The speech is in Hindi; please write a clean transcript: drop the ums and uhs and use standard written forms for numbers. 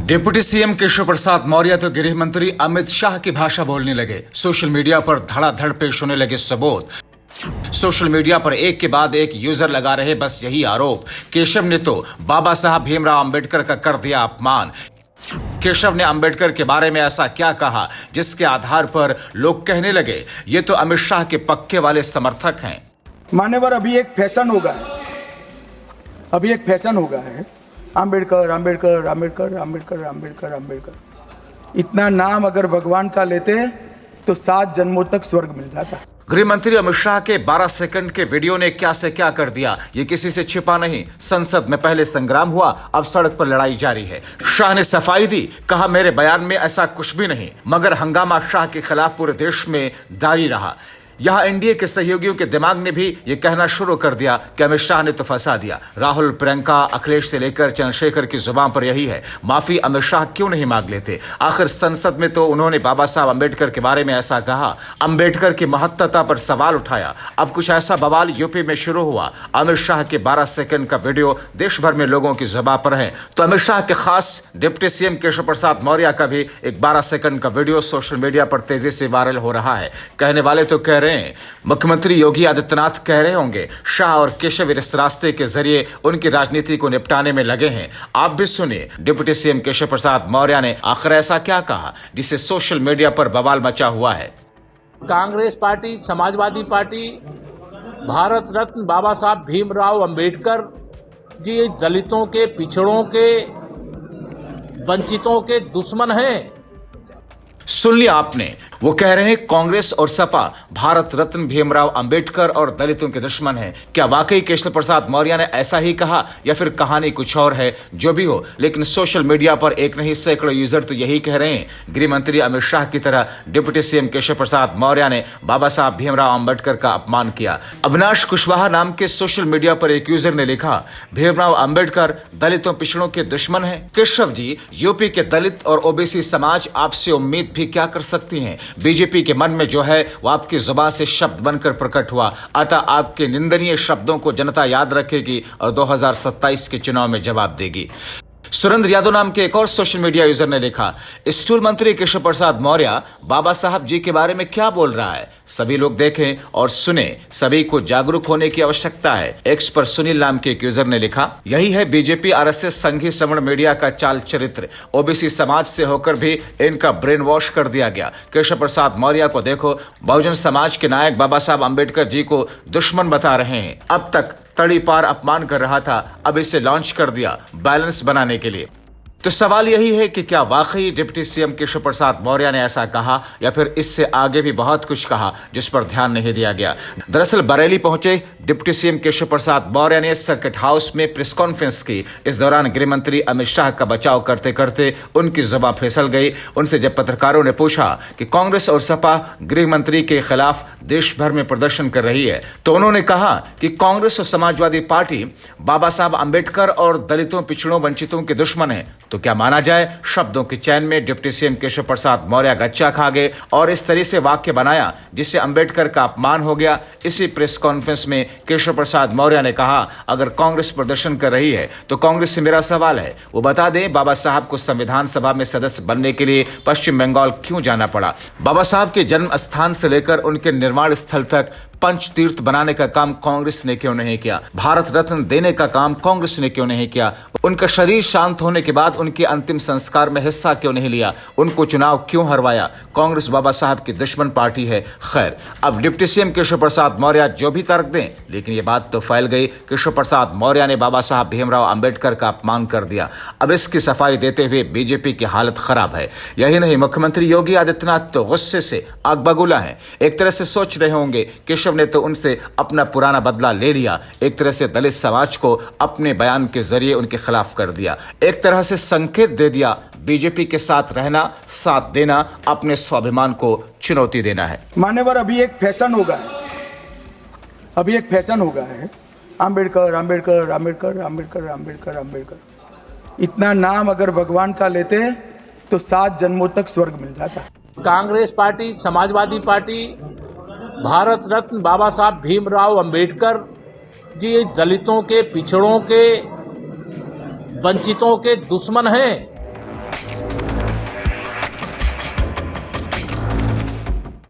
डिप्टी सीएम केशव प्रसाद मौर्य तो गृह मंत्री अमित शाह की भाषा बोलने लगे। सोशल मीडिया पर धड़ाधड़ पेश होने लगे सबूत। सोशल मीडिया पर एक के बाद एक यूजर लगा रहे बस यही आरोप। केशव ने तो बाबा साहब भीमराव अंबेडकर का कर दिया अपमान। केशव ने अंबेडकर के बारे में ऐसा क्या कहा जिसके आधार पर लोग कहने लगे ये तो अमित शाह के पक्के वाले समर्थक हैं। मान्यवर, अभी एक फैशन हो गया है अंबेडकर अंबेडकर अंबेडकर अंबेडकर अंबेडकर अंबेडकर। इतना नाम अगर भगवान का लेते तो 7 जन्मों तक स्वर्ग मिल जाता। गृह मंत्री अमित शाह के 12 सेकंड के वीडियो ने क्या से क्या कर दिया, ये किसी से छिपा नहीं। संसद में पहले संग्राम हुआ, अब सड़क पर लड़ाई जारी है। शाह ने सफाई दी, कहा मेरे बयान में ऐसा कुछ भी नहीं, मगर हंगामा शाह के खिलाफ पूरे देश में जारी रहा। यहां एनडीए के सहयोगियों के दिमाग ने भी ये कहना शुरू कर दिया कि अमित शाह ने तो फंसा दिया। राहुल, प्रियंका, अखिलेश से लेकर चंद्रशेखर की जुबान पर यही है, माफी अमित शाह क्यों नहीं मांग लेते। आखिर संसद में तो उन्होंने बाबा साहब अंबेडकर के बारे में ऐसा कहा, अंबेडकर की महत्ता पर सवाल उठाया। अब कुछ ऐसा बवाल यूपी में शुरू हुआ। अमित शाह के 12 सेकंड का वीडियो देश भर में लोगों की जुबान पर है, तो अमित शाह के खास डिप्टी सीएम केशव प्रसाद मौर्य का भी एक 12 सेकंड का वीडियो सोशल मीडिया पर तेजी से वायरल हो रहा है। कहने वाले तो कह रहे हैं, मुख्यमंत्री योगी आदित्यनाथ कह रहे होंगे शाह और केशव इस रास्ते के जरिए उनकी राजनीति को निपटाने में लगे हैं। आप भी सुनिए डिप्टी सीएम केशव प्रसाद मौर्य ने आखिर ऐसा क्या कहा जिसे सोशल मीडिया पर बवाल मचा हुआ है। कांग्रेस पार्टी, समाजवादी पार्टी, भारत रत्न बाबा साहब भीमराव अंबेडकर जी दलितों के, पिछड़ों के, वंचितों के दुश्मन हैं। सुन लिया आपने, वो कह रहे हैं कांग्रेस और सपा भारत रत्न भीमराव अंबेडकर और दलितों के दुश्मन हैं। क्या वाकई केशव प्रसाद मौर्य ने ऐसा ही कहा या फिर कहानी कुछ और है? जो भी हो, लेकिन सोशल मीडिया पर एक नहीं सैकड़ों यूजर तो यही कह रहे हैं। गृह मंत्री अमित शाह की तरह डिप्टी सीएम केशव प्रसाद मौर्य ने बाबा साहब भीमराव अंबेडकर का अपमान किया। अविनाश कुशवाहा नाम के सोशल मीडिया पर एक यूजर ने लिखा, भीमराव अंबेडकर दलितों पिछड़ों के दुश्मन है। केशव जी, यूपी के दलित और ओबीसी समाज आपसे उम्मीद भी क्या कर सकती हैं? बीजेपी के मन में जो है वो आपकी जुबान से शब्द बनकर प्रकट हुआ, अतः आपके निंदनीय शब्दों को जनता याद रखेगी और 2027 के चुनाव में जवाब देगी। सुरेंद्र यादव नाम के एक और सोशल मीडिया यूजर ने लिखा, स्टूल मंत्री केशव प्रसाद मौर्य बाबा साहब जी के बारे में क्या बोल रहा है? सभी लोग देखें और सुने, सभी को जागरूक होने की आवश्यकता है। एक्स पर सुनील नाम के एक यूजर ने लिखा, यही है बीजेपी आरएसएस संघी श्रवण मीडिया का चाल चरित्र। ओबीसी समाज से होकर भी इनका ब्रेन वॉश कर दिया गया। केशव प्रसाद मौर्य को देखो, बहुजन समाज के नायक बाबा साहब अंबेडकर जी को दुश्मन बता रहे हैं। अब तक तड़ी पार अपमान कर रहा था, अब इसे लॉन्च कर दिया बैलेंस बनाने के लिए। तो सवाल यही है कि क्या वाकई डिप्टी सीएम केशव प्रसाद मौर्य ने ऐसा कहा या फिर इससे आगे भी बहुत कुछ कहा जिस पर ध्यान नहीं दिया गया। दरअसल बरेली पहुंचे डिप्टी सीएम केशव प्रसाद मौर्य ने सर्किट हाउस में प्रेस कॉन्फ्रेंस की। इस दौरान गृह मंत्री अमित शाह का बचाव करते करते उनकी जुबान फिसल गई। उनसे जब पत्रकारों ने पूछा कि कांग्रेस और सपा गृह मंत्री के खिलाफ देश भर में प्रदर्शन कर रही है, तो उन्होंने कहा कि कांग्रेस और समाजवादी पार्टी बाबा साहब अंबेडकर और दलितों, पिछड़ों, वंचितों के दुश्मन है। तो क्या माना जाए, शब्दों के चैन में डिप्टी सीएम केशव प्रसाद मौर्य गच्चा खा गए और इस तरह से वाक्य बनाया जिससे अंबेडकर का अपमान हो गया। इसी प्रेस कॉन्फ्रेंस में केशव प्रसाद मौर्य ने कहा, अगर कांग्रेस प्रदर्शन कर रही है तो कांग्रेस से मेरा सवाल है, वो बता दें बाबा साहब को संविधान सभा में सदस्य बनने के लिए पश्चिम बंगाल क्यों जाना पड़ा? बाबा साहब के जन्म स्थान से लेकर उनके निर्माण स्थल तक पंच तीर्थ बनाने का काम कांग्रेस ने क्यों नहीं किया? भारत रत्न देने का काम कांग्रेस ने क्यों नहीं किया? उनका शरीर शांत होने के बाद उनके अंतिम संस्कार में हिस्सा क्यों नहीं लिया? उनको चुनाव क्यों हरवाया? कांग्रेस बाबा साहब की दुश्मन पार्टी है। खैर, अब डिप्टी सीएम केशव प्रसाद मौर्य जो भी तर्क दें, लेकिन ये बात तो फैल गई, केशव प्रसाद मौर्य ने बाबा साहब भीमराव अंबेडकर का अपमान कर दिया। अब इसकी सफाई देते हुए बीजेपी की हालत खराब है। यही नहीं, मुख्यमंत्री योगी आदित्यनाथ तो गुस्से से आग बगुला है। एक तरह से सोच रहे होंगे केशव ने तो उनसे अपना पुराना बदला ले लिया, एक तरह से दलित समाज को अपने बयान के जरिए उनके खिलाफ कर दिया, एक तरह से संकेत दे दिया बीजेपी के साथ रहना, साथ देना, अपने स्वाभिमान को चुनौती देना है। मान्यवर, अभी एक फैशन हो गया है अंबेडकर अंबेडकर अंबेडकर अंबेडकर अंबेडकर अंबेडकर। इतना नाम अगर भगवान का लेते तो 7 जन्मों तक स्वर्ग मिल जाता। कांग्रेस पार्टी, समाजवादी पार्टी, भारत रत्न बाबा साहब भीमराव अंबेडकर जी दलितों के, पिछड़ों के, वंचितों के दुश्मन हैं।